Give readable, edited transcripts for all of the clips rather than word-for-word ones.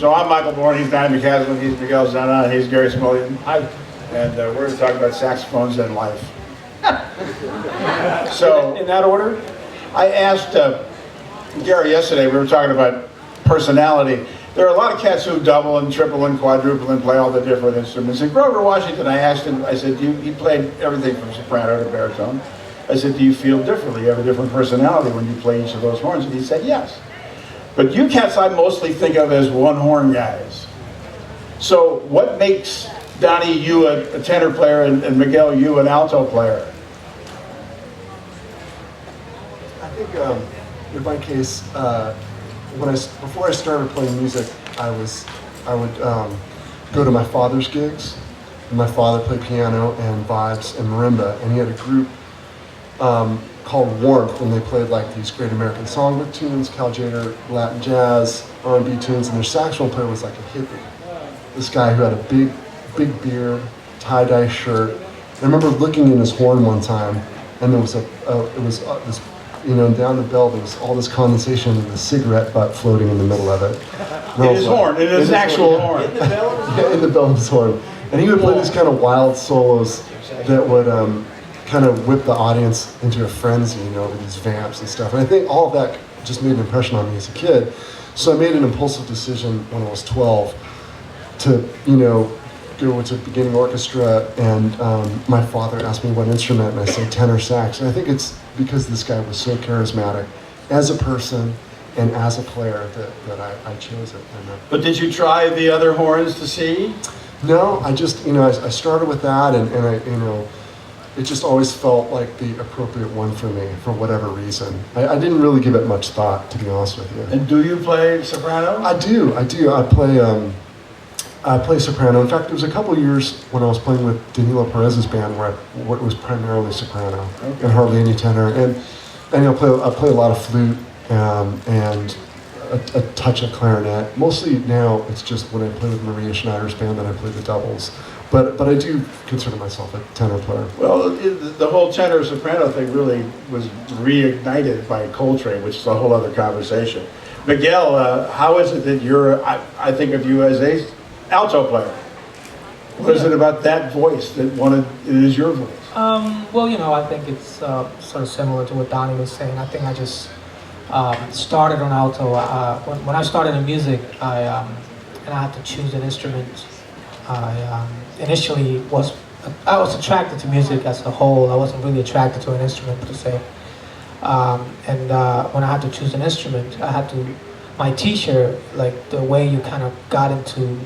So I'm Michael Bourne, he's Donny Mccaslin, he's Miguel Zenón, he's Gary Symulan. And we're going to talk about saxophones and life. So, in that order? I asked Gary yesterday, we were talking about personality. There are a lot of cats who double and triple and quadruple and play all the different instruments. In Grover, Washington, I asked him, I said, he played everything from soprano to baritone. I said, do you feel differently? You have a different personality when you play each of those horns? And he said, yes. But you cats I mostly think of as one-horn guys. So what makes Donny, you a tenor player, and Miguel, you an alto player? I think in my case, before I started playing music, I would go to my father's gigs. And my father played piano and vibes and marimba, and he had a group called Warmth, and they played like these great American songbook tunes, Cal Tjader, Latin jazz, R&B tunes, and their saxophone player was like a hippie. This guy who had a big beard, tie-dye shirt. I remember looking in his horn one time, and there was this, you know, down the bell, there was all this condensation and the cigarette butt floating in the middle of it. In his horn, in his actual horn. In the bell of his horn. And he would play these kind of wild solos that would kind of whip the audience into a frenzy, you know, with these vamps and stuff. And I think all of that just made an impression on me as a kid. So I made an impulsive decision when I was 12 to, you know, go to beginning orchestra, and my father asked me what instrument, and I said tenor sax. And I think it's because this guy was so charismatic as a person and as a player that I chose it. But did you try the other horns to see? No, I just, you know, I started with that, and I, you know, it just always felt like the appropriate one for me for whatever reason. I didn't really give it much thought, to be honest with you. And do you play soprano? I do. I play soprano. In fact, there was a couple of years when I was playing with Danilo Perez's band where it was primarily soprano and hardly any tenor. And I play a lot of flute and a touch of clarinet. Mostly now it's just when I play with Maria Schneider's band that I play the doubles. But I do consider myself a tenor player. Well, the whole tenor soprano thing really was reignited by Coltrane, which is a whole other conversation. Miguel, how is it that you're, I think of you as a alto player? What is it about that voice that it is your voice? Well, you know, I think it's sort of similar to what Donny was saying. I think I just started on alto. When I started in music, and I had to choose an instrument. I initially was attracted to music as a whole. I wasn't really attracted to an instrument per se. And when I had to choose an instrument, my teacher, like the way you kind of got into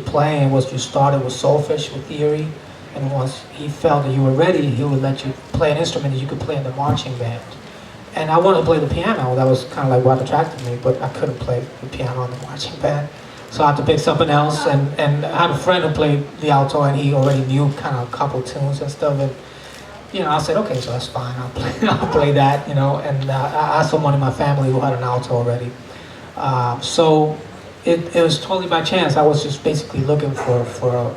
playing was you started with solfege, with theory, and once he felt that you were ready, he would let you play an instrument that you could play in the marching band. And I wanted to play the piano. That was kind of like what attracted me, but I couldn't play the piano in the marching band. So I had to pick something else, and I had a friend who played the alto, and he already knew kind of a couple tunes and stuff, and you know, I said, okay, so that's fine, I'll play that, you know, and I asked someone in my family who had an alto already. So it was totally by chance. I was just basically looking for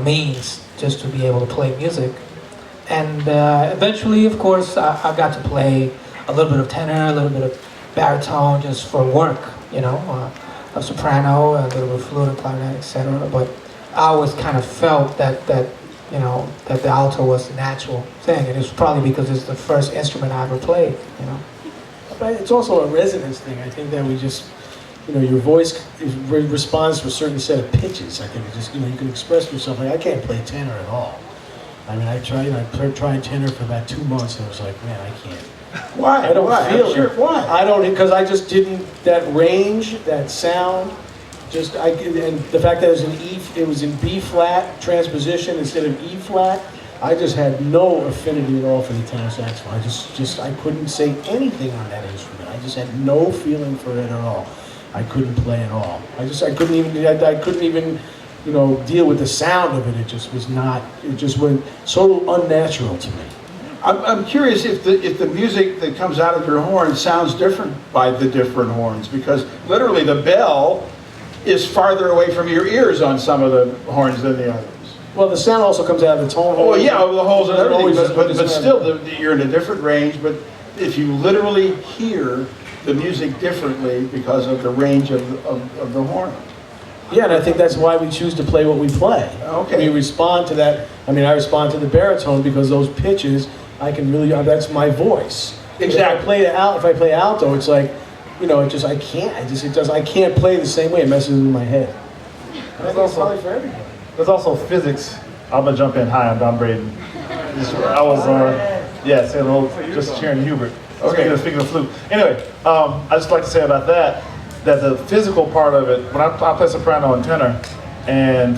means just to be able to play music. And eventually, of course, I got to play a little bit of tenor, a little bit of baritone, just for work, you know, a soprano, a little bit of flute and clarinet, etc. But I always kind of felt that you know, that the alto was the natural thing, and it's probably because it's the first instrument I ever played, you know. But it's also a resonance thing. I think that we just, you know, your voice responds to a certain set of pitches. I think it just, you know, you can express yourself. Like, I can't play tenor at all. I mean, I tried tenor for about 2 months, and I was like, man, I can't. Why? I don't feel Sure. it. Why? I don't, because I just didn't, that range, that sound, just, and the fact that it was in B flat transposition instead of E flat, I just had no affinity at all for the tenor saxophone. I couldn't say anything on that instrument. I just had no feeling for it at all. I couldn't play at all. I couldn't even, you know, deal with the sound of it. It just went so unnatural to me. I'm curious if the music that comes out of your horn sounds different by the different horns, because literally the bell is farther away from your ears on some of the horns than the others. Well, the sound also comes out of the tone hole. Oh yeah, the holes and everything, Always- but still, you're in a different range. But if you literally hear the music differently because of the range of the horn. Yeah, and I think that's why we choose to play what we play. Okay. We respond to that. I mean, I respond to the baritone because those pitches, I can really, that's my voice. Exactly. If I play alto, it's like, you know, I can't play the same way. It messes with my head. And I think it's probably for everybody. There's also physics. I'm gonna jump in. Hi, I'm Don Braden. I was, saying a little, just cheering Hubert. Okay. Speaking of flute. Anyway, I just like to say about that the physical part of it, when I play soprano and tenor, and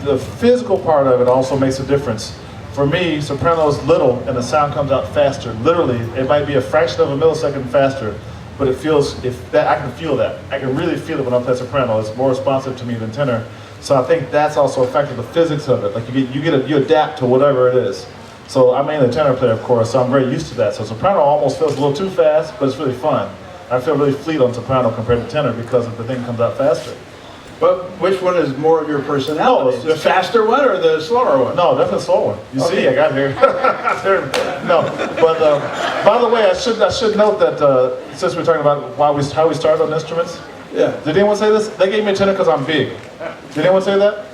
the physical part of it also makes a difference. For me, soprano is little and the sound comes out faster. Literally, it might be a fraction of a millisecond faster, but it feels, I can feel that. I can really feel it when I play soprano. It's more responsive to me than tenor. So I think that's also a factor, the physics of it. Like you adapt to whatever it is. So I'm mainly a tenor player, of course, so I'm very used to that. So soprano almost feels a little too fast, but it's really fun. I feel really fleet on soprano compared to tenor because the thing comes out faster. But which one is more of your personality? The faster one or the slower one? No, definitely the slow one. You see, I got here. No, but by the way, I should note that since we're talking about how we started on instruments. Yeah. Did anyone say this? They gave me a tenor because I'm big. Did anyone say that?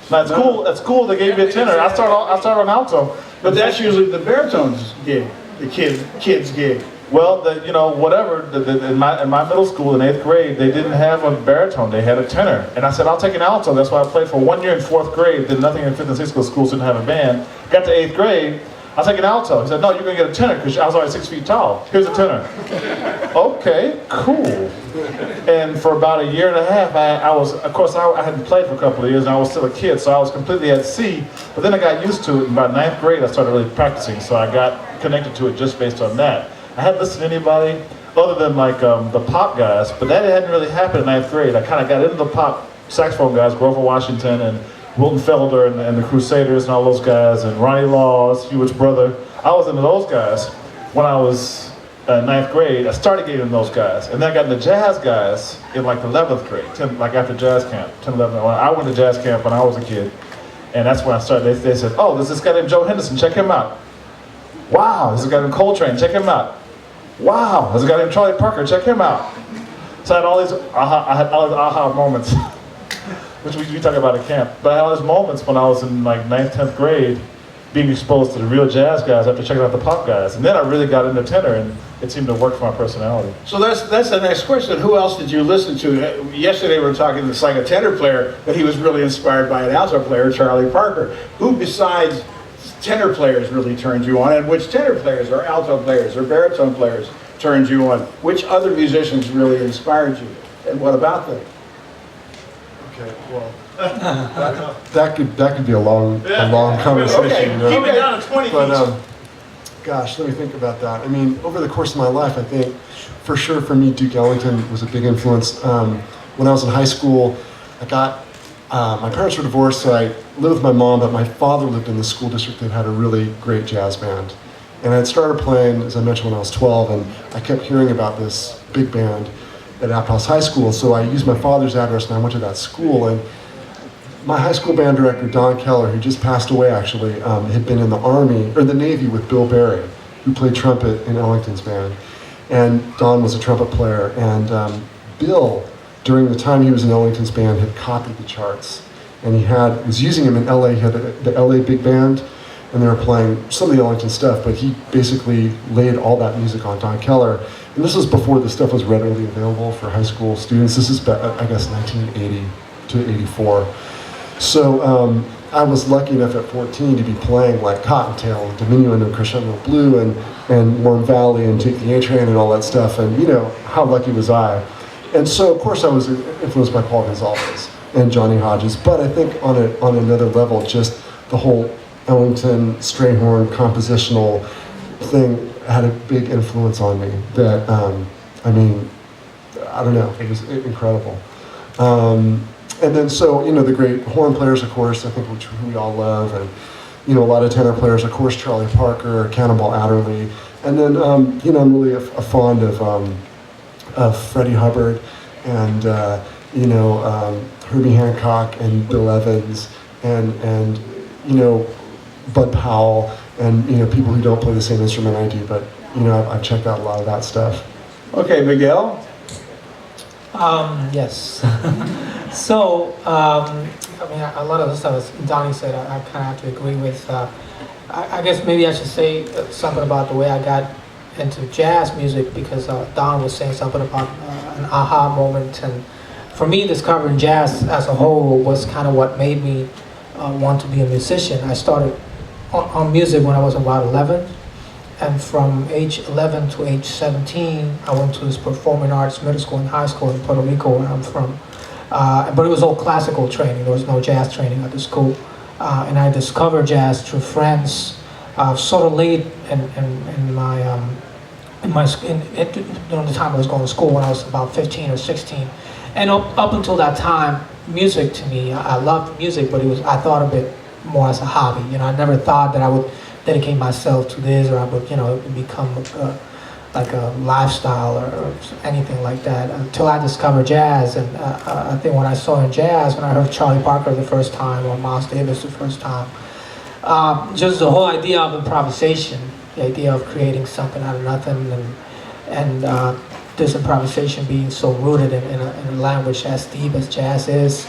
Now it's cool. It's cool. They gave me a tenor. I started on alto. But that's usually the baritone's gig, the kid's gig. Well, whatever. In my middle school in 8th grade, they didn't have a baritone. They had a tenor, and I said, "I'll take an alto." That's why I played for 1 year in 4th grade. Did nothing in 5th and 6th grade schools. Didn't have a band. Got to 8th grade. I'll take an alto. He said, "No, you're gonna get a tenor because I was already 6 feet tall. Here's a tenor." Okay, cool. And for about a year and a half, I hadn't played for a couple of years, and I was still a kid, so I was completely at sea. But then I got used to it. And by 9th grade, I started really practicing, so I got connected to it just based on that. I hadn't listened to anybody other than the pop guys, but that hadn't really happened in 9th grade. I kind of got into the pop saxophone guys, Grover Washington and Wilton Felder and the Crusaders and all those guys, and Ronnie Laws, Hewitt's brother. I was into those guys when I was 9th grade. I started getting into those guys, and then I got into jazz guys in the 11th grade, after jazz camp, 10, 11. I went to jazz camp when I was a kid, and that's when I started. They said, "Oh, there's this guy named Joe Henderson, check him out." Wow, there's a guy named Coltrane, check him out. Wow, there's a guy named Charlie Parker, check him out. So I had all these aha moments, which we talk about at camp. But I had all these moments when I was in 9th, 10th grade, being exposed to the real jazz guys after checking out the pop guys. And then I really got into tenor, and it seemed to work for my personality. So that's the next question. Who else did you listen to? Yesterday we were talking to a tenor player, but he was really inspired by an alto player, Charlie Parker. Who besides tenor players really turned you on, and which tenor players or alto players or baritone players turned you on? Which other musicians really inspired you, and what about them? Okay, well, that could be a long conversation. Okay, you know? keep it down to 20 But gosh, let me think about that. I mean, over the course of my life, I think for sure for me, Duke Ellington was a big influence. When I was in high school, my parents were divorced, so I lived with my mom, but my father lived in the school district that had a really great jazz band. And I had started playing, as I mentioned, when I was 12, and I kept hearing about this big band at Aptos High School, so I used my father's address and I went to that school. And my high school band director, Don Keller, who just passed away actually, had been in the Army, or the Navy with Bill Berry, who played trumpet in Ellington's band. And Don was a trumpet player, and Bill, during the time he was in Ellington's band, had copied the charts. And he was using him in LA. He had the LA big band, and they were playing some of the Ellington stuff, but he basically laid all that music on Don Keller. And this was before this stuff was readily available for high school students. This is, I guess, 1980 to 84. So I was lucky enough at 14 to be playing like Cottontail and Diminuendo and Crescendo Blue and Warm Valley and Take the A Train and all that stuff. And you know, how lucky was I? And so, of course, I was influenced by Paul Gonsalves and Johnny Hodges. But I think on another level, just the whole Ellington, Strayhorn, compositional thing had a big influence on me. That, I mean, I don't know, it was incredible. And then, so, you know, the great horn players, of course, I think, who we all love. And, you know, a lot of tenor players, of course, Charlie Parker, Cannonball Adderley. And then, you know, I'm really fond of Freddie Hubbard and you know, Herbie Hancock and Bill Evans and you know, Bud Powell and, you know, people who don't play the same instrument I do, but, you know, I've checked out a lot of that stuff. Okay, Miguel. Yes. So, I mean, a lot of the stuff Donnie said, I kind of have to agree with. I guess maybe I should say something about the way I got into jazz music, because Don was saying something about an aha moment, and for me, discovering jazz as a whole was kind of what made me want to be a musician. I started on music when I was about 11, and from age 11 to age 17, I went to this performing arts middle school and high school in Puerto Rico, where I'm from. But it was all classical training. There was no jazz training at the school. And I discovered jazz through friends, sort of late in my during the time I was going to school, when I was about 15 or 16. And up until that time, music to me, I loved music, but I thought of it more as a hobby. You know, I never thought that I would dedicate myself to this, or I would, you know, become like a lifestyle or anything like that, until I discovered jazz. And I think when I saw in jazz, when I heard Charlie Parker the first time, or Miles Davis the first time, just the whole idea of improvisation, the idea of creating something out of nothing, and this improvisation being so rooted in a language as deep as jazz is,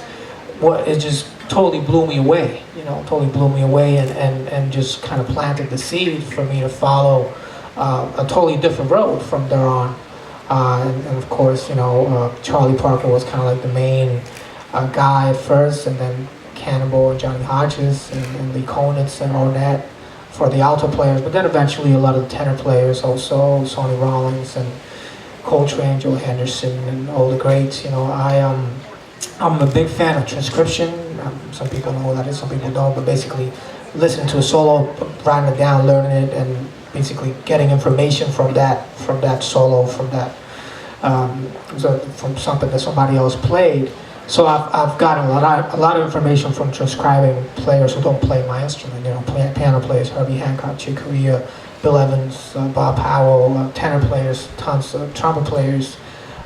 it just totally blew me away, you know, totally blew me away, and just kind of planted the seed for me to follow a totally different road from there on. And of course, you know, Charlie Parker was kind of like the main guy at first, and then Cannonball and Johnny Hodges and Lee Konitz and Ornette for the alto players, but then eventually a lot of the tenor players also, Sonny Rollins and Coltrane, Joe Henderson, and all the greats. You know, I'm a big fan of transcription. Some people know what that is, some people don't, but basically listening to a solo, writing it down, learning it, and basically getting information from that solo, from that from something that somebody else played. So I've gotten a lot of information from transcribing players who don't play my instrument. You know, piano players, Herbie Hancock, Chick Corea, Bill Evans, Bob Powell, tenor players, tons of trumpet players,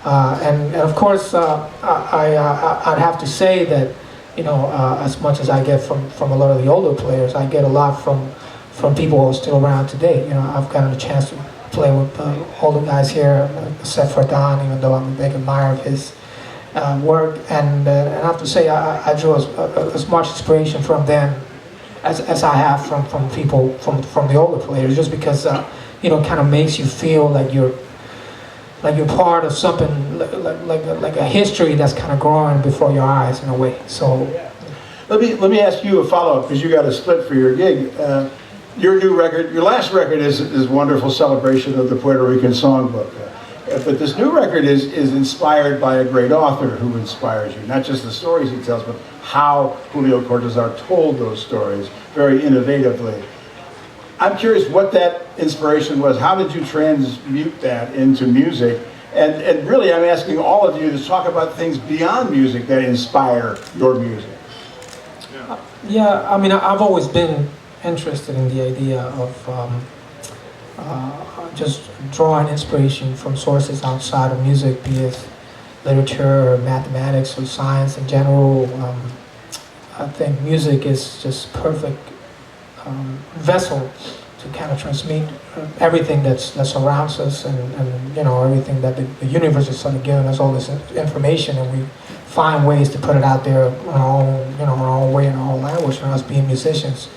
and of course I'd have to say that, you know, as much as I get from a lot of the older players, I get a lot from people who are still around today. You know, I've gotten a chance to play with all the guys here, except for Don, even though I'm a big admirer of his work. And I have to say, I drew as much inspiration from them as I have from people, from the older players, just because, you know, it kind of makes you feel like you're part of something, like a history that's kind of growing before your eyes in a way. So Let me ask you a follow-up, because you got a split for your gig. Your new record, your last record is a wonderful celebration of the Puerto Rican songbook. But this new record is inspired by a great author who inspires you. Not just the stories he tells, but how Julio Cortázar told those stories very innovatively. I'm curious what that inspiration was. How did you transmute that into music? And really, I'm asking all of you to talk about things beyond music that inspire your music. yeah, I mean, I've always been interested in the idea of just drawing inspiration from sources outside of music, be it literature or mathematics or science in general. I think music is just perfect vessel to kind of transmit everything that surrounds us, and you know, everything that the universe is sort of giving us all this information, and we find ways to put it out there in our own, you know, our own way, in our own language. And us being musicians,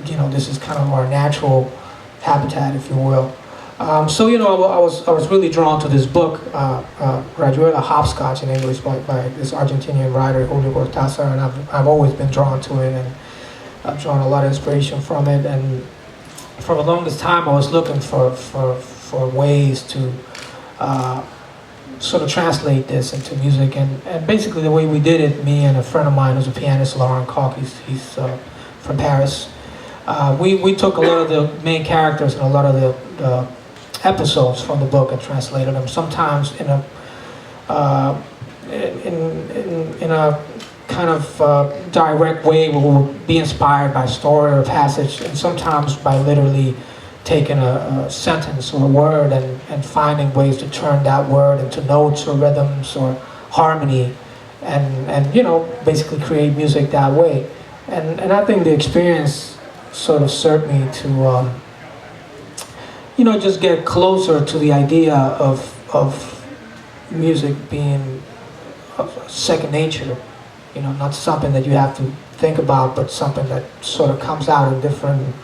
you know, this is kind of our natural habitat, if you will. So, you know, I was really drawn to this book, Graduela Hopscotch in English, by this Argentinian writer, Julio Cortázar, and I've always been drawn to it, and I've drawn a lot of inspiration from it. And for the longest time, I was looking for ways to sort of translate this into music, and basically the way we did it, me and a friend of mine who's a pianist, Laurent Koch, he's from Paris. We took a lot of the main characters and a lot of the episodes from the book and translated them. Sometimes in a kind of direct way, we will be inspired by story or passage, and sometimes by literally taking a sentence or a word and finding ways to turn that word into notes or rhythms or harmony, and you know, basically create music that way. And I think the experience sort of served me to you know, just get closer to the idea of of music being second nature, you know, not something that you have to think about, but something that sort of comes out in different,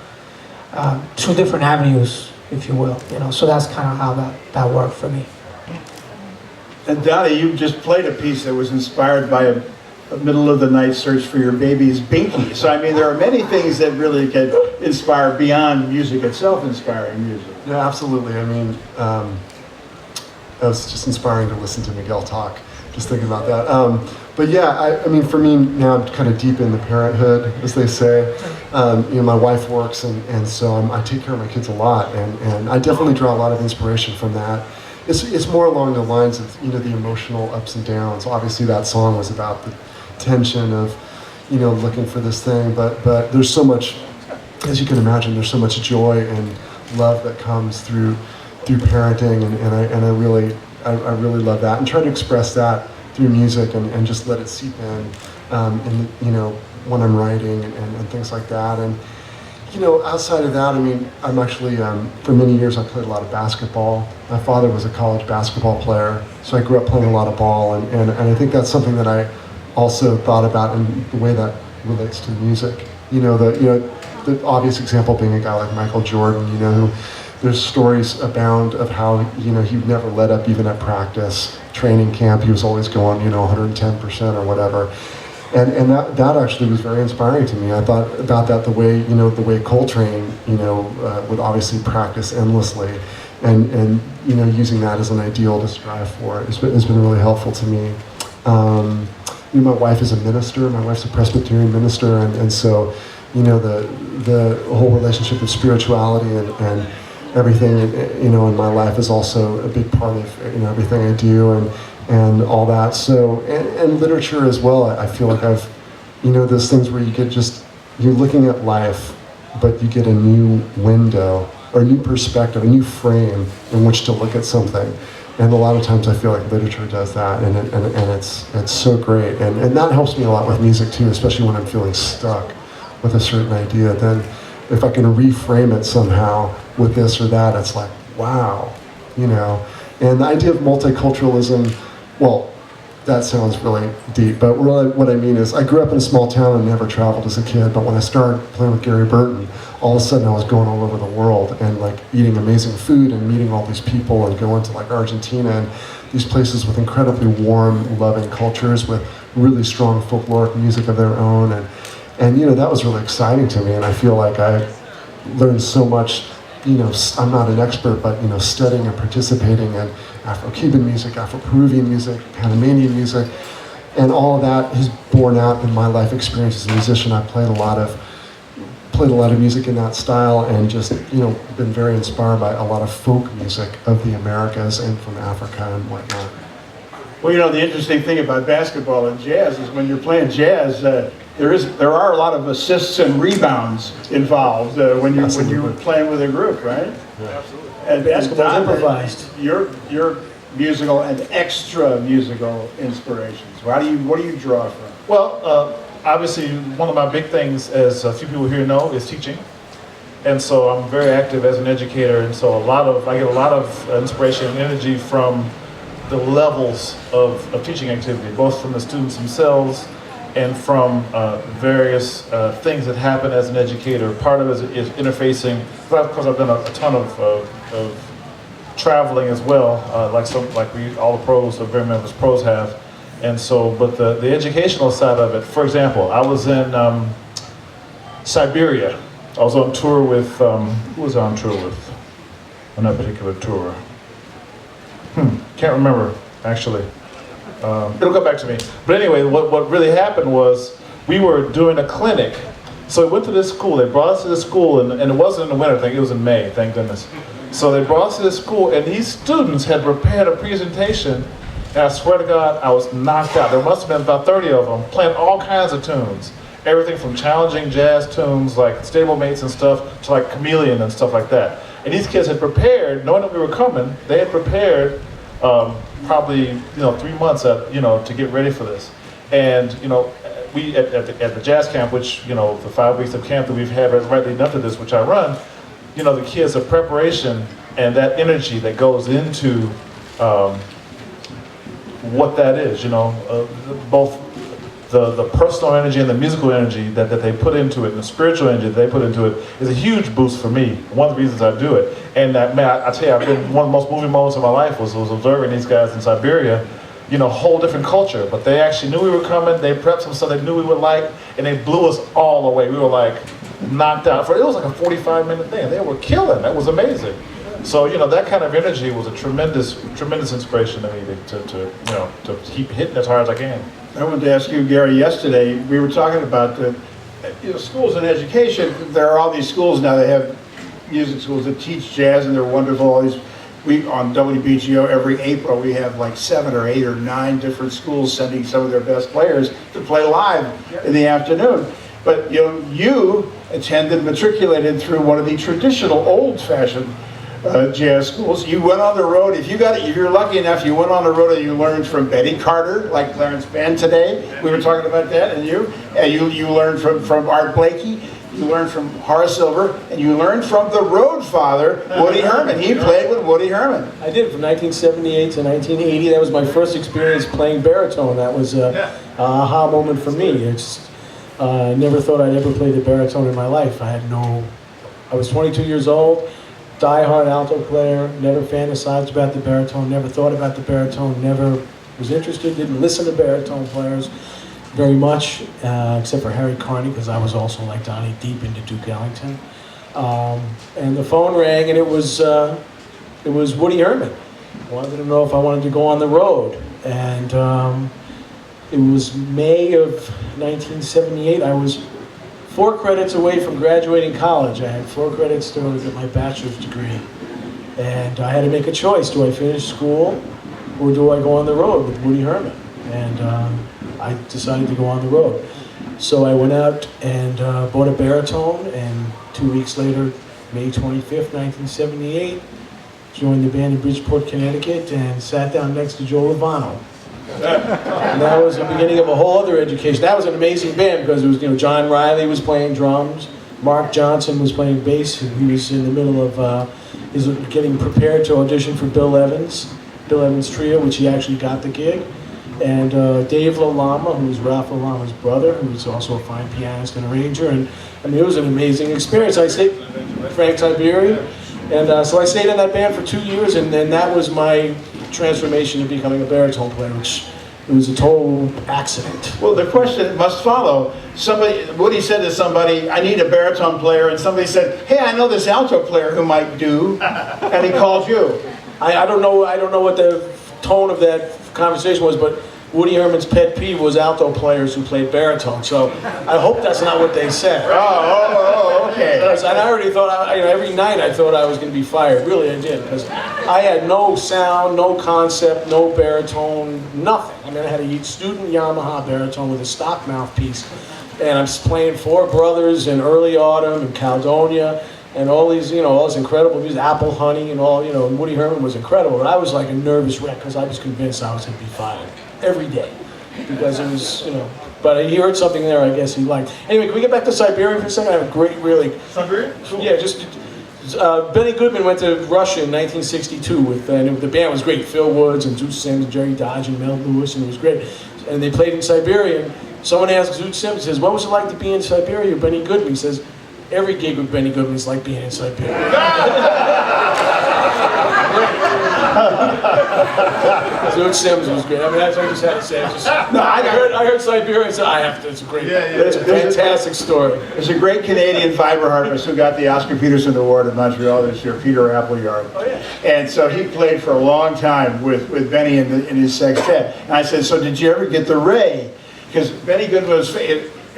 through different avenues, if you will, you know. So that's kind of how that worked for me. And Donny, you just played a piece that was inspired by a middle of the night search for your baby's binky. So I mean, there are many things that really can inspire beyond music itself, inspiring music. Yeah, absolutely. I mean, it was just inspiring to listen to Miguel talk, just thinking about that. But yeah, I mean, for me now, I'm kind of deep in the parenthood, as they say. You know, my wife works, and so I take care of my kids a lot, and I definitely draw a lot of inspiration from that. It's more along the lines of, you know, the emotional ups and downs. Obviously, that song was about the tension of, you know, looking for this thing, but there's so much, as you can imagine, there's so much joy and love that comes through parenting, and I really love that, and try to express that through music and just let it seep in, you know, when I'm writing and things like that. And you know, outside of that, I mean, I'm actually, for many years I played a lot of basketball. My father was a college basketball player, so I grew up playing a lot of ball, and I think that's something that I also thought about in the way that relates to music. You know, the obvious example being a guy like Michael Jordan, you know, there's stories abound of how, you know, he never let up even at practice, training camp, he was always going, you know, 110% or whatever. And that actually was very inspiring to me. I thought about that the way Coltrane, you know, would obviously practice endlessly, and you know, using that as an ideal to strive for. It's been really helpful to me. You know, my wife is a minister. My wife's a Presbyterian minister, and so, you know, the whole relationship of spirituality and everything, you know, in my life is also a big part of, you know, everything I do, and all that. So, and literature as well. I feel like I've, you know, those things where you get you're looking at life, but you get a new window or a new perspective, a new frame in which to look at something. And a lot of times I feel like literature does that, and it's so great. And that helps me a lot with music too, especially when I'm feeling stuck with a certain idea. Then if I can reframe it somehow with this or that, it's like, wow, you know. And the idea of multiculturalism, well, that sounds really deep, but really what I mean is I grew up in a small town and never traveled as a kid, but when I started playing with Gary Burton, all of a sudden I was going all over the world and like eating amazing food and meeting all these people and going to like Argentina and these places with incredibly warm, loving cultures with really strong folkloric music of their own, and you know, that was really exciting to me, and I feel like I learned so much. You know, I'm not an expert, but, you know, studying and participating in Afro-Cuban music, Afro-Peruvian music, Panamanian music, and all of that has borne out in my life experience as a musician. I played a lot of music in that style, and just, you know, been very inspired by a lot of folk music of the Americas and from Africa and whatnot. Well, you know, the interesting thing about basketball and jazz is when you're playing jazz, there are a lot of assists and rebounds involved when you're playing with a group, right? Yeah. Absolutely. And Basketball's Don, improvised. Your musical and extra musical inspirations. What do you draw from? Well, obviously, one of my big things, as a few people here know, is teaching. And so I'm very active as an educator, and so I get a lot of inspiration and energy from the levels of teaching activity, both from the students themselves and from various things that happen as an educator. Part of it is interfacing, because I've done a ton of traveling as well, like all the pros, or very many of us pros have. And so, but the educational side of it, for example, I was in Siberia. I was on tour with, who was I on tour with on that particular tour? Can't remember, actually. It'll come back to me. But anyway, what really happened was we were doing a clinic. So we went to this school. They brought us to this school, and it wasn't in the winter thing. It was in May, thank goodness. So they brought us to this school, and these students had prepared a presentation, and I swear to God, I was knocked out. There must have been about 30 of them playing all kinds of tunes. Everything from challenging jazz tunes like Stablemates and stuff to like Chameleon and stuff like that. And these kids had prepared, knowing that we were coming, they had prepared probably 3 months to get ready for this. And we at the jazz camp, which the 5 weeks of camp that we've had right leading up to this, which I run, the kids, the preparation and that energy that goes into what that is, both the personal energy and the musical energy that they put into it, and the spiritual energy that they put into it is a huge boost for me. One of the reasons I do it. And that, man, I tell you, I've been, one of the most moving moments of my life was observing these guys in Siberia, whole different culture, but they actually knew we were coming, they prepped some stuff they knew we would like, and they blew us all away. We were like knocked out. It was like a 45-minute thing. They were killing. That was amazing. So, that kind of energy was a tremendous inspiration to me to keep hitting as hard as I can. I wanted to ask you, Gary, yesterday, we were talking about schools and education. There are all these schools now that have music schools that teach jazz, and they're wonderful. All these, on WBGO, every April, we have like 7 or 8 or 9 different schools sending some of their best players to play live in the afternoon. But, you attended, matriculated through one of the traditional, old-fashioned jazz schools. You went on the road. If you're lucky enough, you went on the road and you learned from Betty Carter, like Clarence Band today. We were talking about that, and you learned from Art Blakey. You learned from Horace Silver, and you learned from the road father, Woody Herman. He played with Woody Herman. I did, from 1978 to 1980. That was my first experience playing baritone. That was an aha moment for me. I never thought I'd ever play the baritone in my life. I was 22 years old. Die-hard alto player, never fantasized about the baritone, never thought about the baritone, never was interested, didn't listen to baritone players very much, except for Harry Carney, because I was also, like Donny, deep into Duke Ellington. And the phone rang, and it was Woody Herman. Wanted to know if I wanted to go on the road. And it was May of 1978. I was 4 credits away from graduating college. I had 4 credits to get my bachelor's degree. And I had to make a choice. Do I finish school or do I go on the road with Woody Herman? And I decided to go on the road. So I went out and bought a baritone, and 2 weeks later, May 25th, 1978, joined the band in Bridgeport, Connecticut, and sat down next to Joe Lovano. And that was the beginning of a whole other education. That was an amazing band because it was, John Riley was playing drums, Mark Johnson was playing bass, and he was in the middle of getting prepared to audition for Bill Evans' trio, which he actually got the gig. And Dave LaLama, who was Ralph LaLama's brother, who was also a fine pianist and arranger. And it was an amazing experience. I stayed Frank Tiberi, and so I stayed in that band for 2 years, and then that was my transformation to becoming a baritone player, which it was a total accident. Well, the question must follow. Woody said to somebody, I need a baritone player, and somebody said, hey, I know this alto player who might do, and he called you. I don't know what the tone of that conversation was, but Woody Herman's pet peeve was alto players who played baritone, so I hope that's not what they said. Okay. And I already thought, every night I thought I was going to be fired. Really, I did, because I had no sound, no concept, no baritone, nothing. I had a student Yamaha baritone with a stock mouthpiece, and I'm playing Four Brothers and Early Autumn and Caledonia, and all these, all this incredible music, Apple Honey and all, and Woody Herman was incredible. But I was like a nervous wreck because I was convinced I was going to be fired every day because it was, But he heard something there, I guess he liked. Anyway, can we get back to Siberia for a second? I have a great, really... Siberia? Cool. Yeah, Benny Goodman went to Russia in 1962 and the band was great. Phil Woods and Zoot Sims and Jerry Dodge and Mel Lewis, and it was great. And they played in Siberia. And someone asked Zoot Sims, says, what was it like to be in Siberia? Benny Goodman, he says, every gig with Benny Goodman is like being in Siberia. Zoot Sims was great. That's what I just had to say. I heard Siberia and said, it's a great, it's a fantastic story. There's a great Canadian fiber harpist who got the Oscar Peterson Award in Montreal this year, Peter Appleyard. Oh, yeah. And so he played for a long time with Benny in his sextet. And I said, so did you ever get the Ray? Because Benny Goodman was...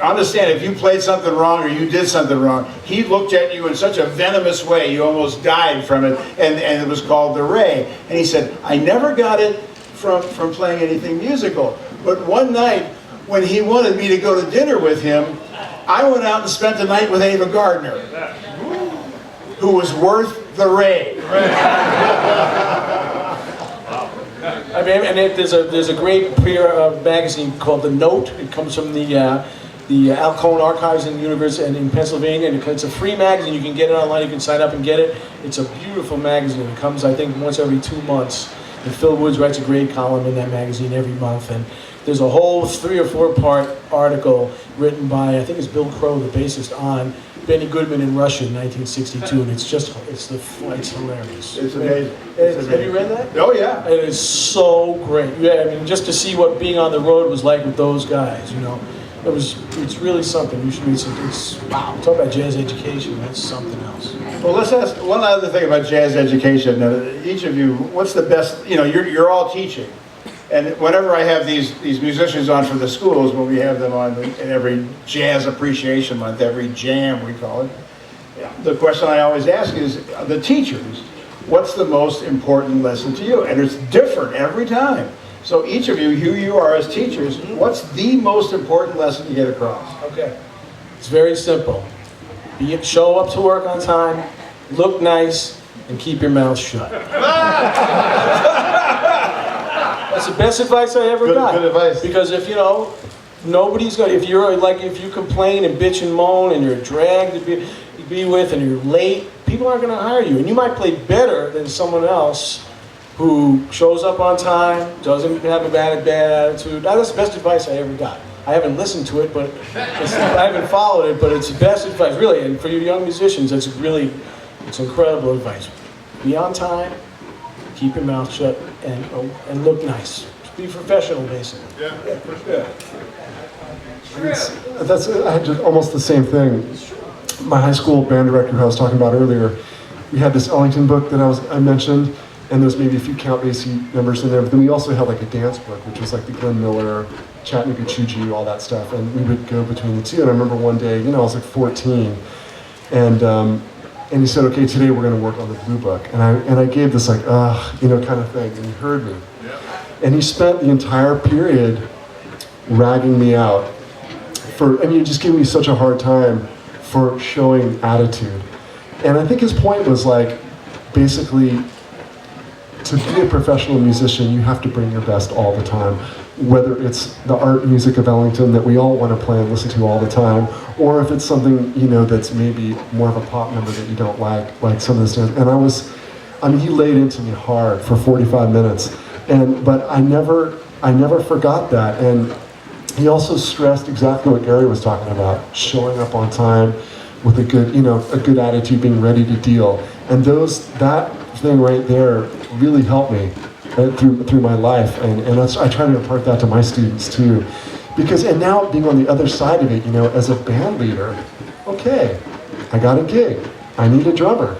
Understand, if you played something wrong or you did something wrong, he looked at you in such a venomous way, you almost died from it, and it was called the Ray. And he said, I never got it from playing anything musical. But one night, when he wanted me to go to dinner with him, I went out and spent the night with Ava Gardner, who was worth the Ray. There's a great magazine called The Note. It comes from the Alcone Archives in the University in Pennsylvania, and it's a free magazine. You can get it online. You can sign up and get it. It's a beautiful magazine. It comes, I think, once every 2 months, And Phil Woods writes a great column in that magazine every month. And there's a whole 3 or 4 part article written by, I think it's Bill Crow, the bassist, on Benny Goodman in Russia in 1962. And it's hilarious. It's amazing. Have you read that? Oh, yeah. It is so great. Yeah, I mean, just to see what being on the road was like with those guys, you know. It's really something. You should read some. Wow. Talk about jazz education. That's something else. Well, let's ask one other thing about jazz education. Each of you, what's the best? You know, you're all teaching, and whenever I have these musicians on for the schools, when we have them on in every Jazz Appreciation Month, every jam we call it, the question I always ask is the teachers, what's the most important lesson to you? And it's different every time. So each of you, who you are as teachers, what's the most important lesson you get across? Okay. It's very simple. Show up to work on time, look nice, and keep your mouth shut. That's the best advice I ever got. Good advice. Because if you know, nobody's gonna. If you complain and bitch and moan and you're a drag to be with and you're late, people aren't gonna hire you. And you might play better than someone else who shows up on time, doesn't have a bad attitude. That's the best advice I ever got. I haven't listened to it, but I haven't followed it, but it's the best advice, really. And for you young musicians, it's incredible advice. Be on time, keep your mouth shut, and look nice. Just be professional, basically. Yeah, for sure. I had just almost the same thing. My high school band director, who I was talking about earlier, we had this Ellington book that I mentioned, and there's maybe a few Count Basie numbers in there, but then we also had like a dance book, which was like the Glenn Miller, Chattanooga Choo-Choo, all that stuff, and we would go between the two. And I remember one day, I was like 14, and he said, okay, today we're going to work on the Blue Book, and I gave this like, kind of thing, and he heard me, and he spent the entire period ragging me out and he just gave me such a hard time for showing attitude. And I think his point was like, basically, to be a professional musician, you have to bring your best all the time. Whether it's the art music of Ellington that we all want to play and listen to all the time, or if it's something, that's maybe more of a pop number that you don't like some of the stuff. And he laid into me hard for 45 minutes. But I never forgot that. And he also stressed exactly what Gary was talking about, showing up on time with a good attitude, being ready to deal. And that thing right there really helped me through my life, and I try to impart that to my students too. And now being on the other side of it, as a band leader, okay, I got a gig, I need a drummer.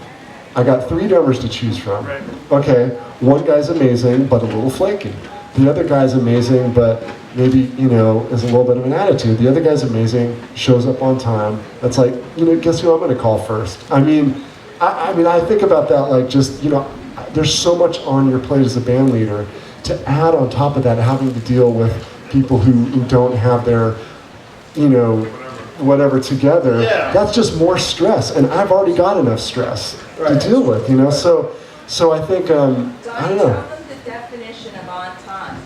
I got 3 drummers to choose from. Right. Okay, one guy's amazing, but a little flaky. The other guy's amazing, but maybe, is a little bit of an attitude. The other guy's amazing, shows up on time. That's like, guess who I'm gonna call first? I think about that like just, there's so much on your plate as a band leader. To add on top of that, having to deal with people who don't have their, whatever together, that's just more stress. And I've already got enough stress to deal with, So I think, I don't know. Tell them the definition of on time.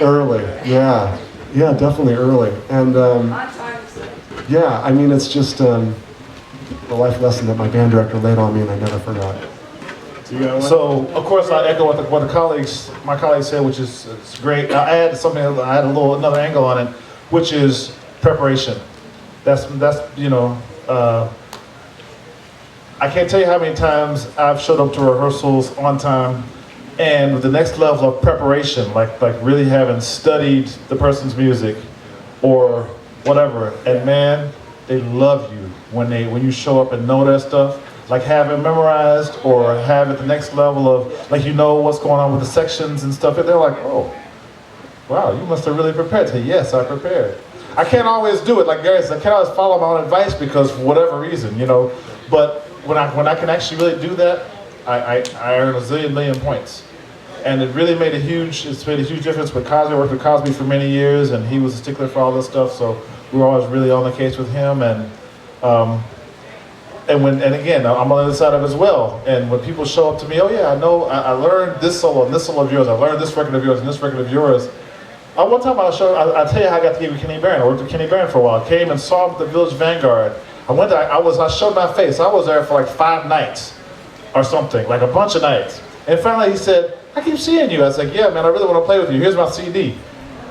Early, yeah. Yeah, definitely early. And On time is late. yeah, it's just the life lesson that my band director laid on me and I never forgot. So, of course, I echo what my colleagues said, which is it's great. I add another angle on it, which is preparation. That's I can't tell you how many times I've showed up to rehearsals on time, and with the next level of preparation, like really having studied the person's music, or whatever, and man, they love you when you show up and know that stuff. Like have it memorized or have it the next level of what's going on with the sections and stuff, and they're like, oh, wow, you must have really prepared. Say, yes, I prepared. I can't always do it, like Gary said, I can't always follow my own advice because for whatever reason, but when I can actually really do that, I earn a zillion million points. And it really made a huge difference with Cosby. I worked with Cosby for many years, and he was a stickler for all this stuff, so we were always really on the case with him. And again, I'm on the other side of it as well. And when people show up to me, oh yeah, I know, I learned this solo and this solo of yours, I learned this record of yours and this record of yours. One time I'll tell you how I got to gig with Kenny Barron. I worked with Kenny Barron for a while. I came and saw him at the Village Vanguard. I showed my face. I was there for like 5 nights or something, like a bunch of nights. And finally he said, I keep seeing you. I was like, yeah, man, I really want to play with you. Here's my CD.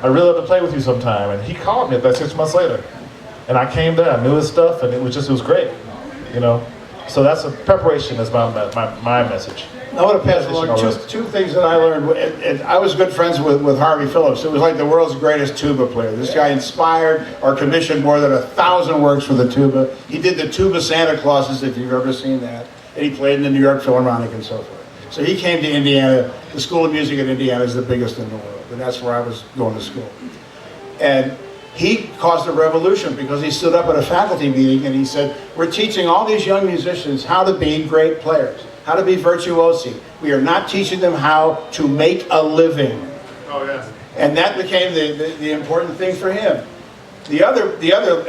I really love to play with you sometime. And he called me about 6 months later. And I came there, I knew his stuff, and it was great, you know. So that's a preparation is my message. I want to pass along two things that I learned. And I was good friends with Harvey Phillips. It was like the world's greatest tuba player. This guy inspired or commissioned more than 1,000 works for the tuba. He did the tuba Santa Clauses, if you've ever seen that. And he played in the New York Philharmonic and so forth. So he came to Indiana. The School of Music in Indiana is the biggest in the world. And that's where I was going to school. And he caused a revolution because he stood up at a faculty meeting and he said, we're teaching all these young musicians how to be great players, how to be virtuosi. We are not teaching them how to make a living. Oh, yes. And that became the important thing for him. The other,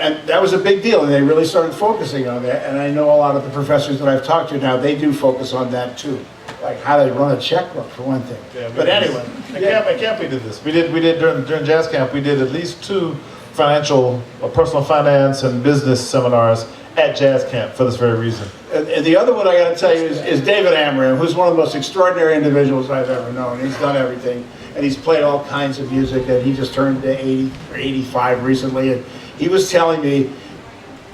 and that was a big deal, and they really started focusing on that. And I know a lot of the professors that I've talked to now, they do focus on that too, like how to run a checkbook for one thing. Yeah, but anyway, at camp we did this. We did during jazz camp. We did at least 2 financial or personal finance and business seminars at jazz camp for this very reason. And the other one I got to tell you is David Amram, who's one of the most extraordinary individuals I've ever known. He's done everything, and he's played all kinds of music, and he just turned 80 or 85 recently, and he was telling me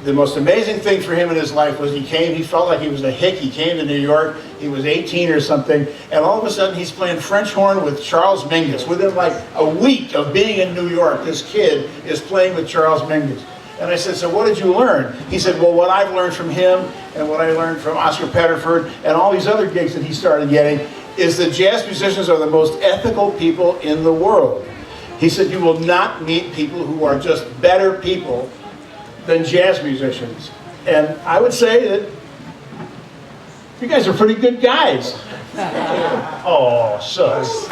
the most amazing thing for him in his life was he felt like he was a hick. He came to New York, he was 18 or something, and all of a sudden he's playing French horn with Charles Mingus. Within like a week of being in New York, this kid is playing with Charles Mingus. And I said, so what did you learn? He said, well, what I've learned from him and what I learned from Oscar Pettiford and all these other gigs that he started getting is that jazz musicians are the most ethical people in the world. He said, you will not meet people who are just better people than jazz musicians. And I would say that you guys are pretty good guys. Oh, shucks.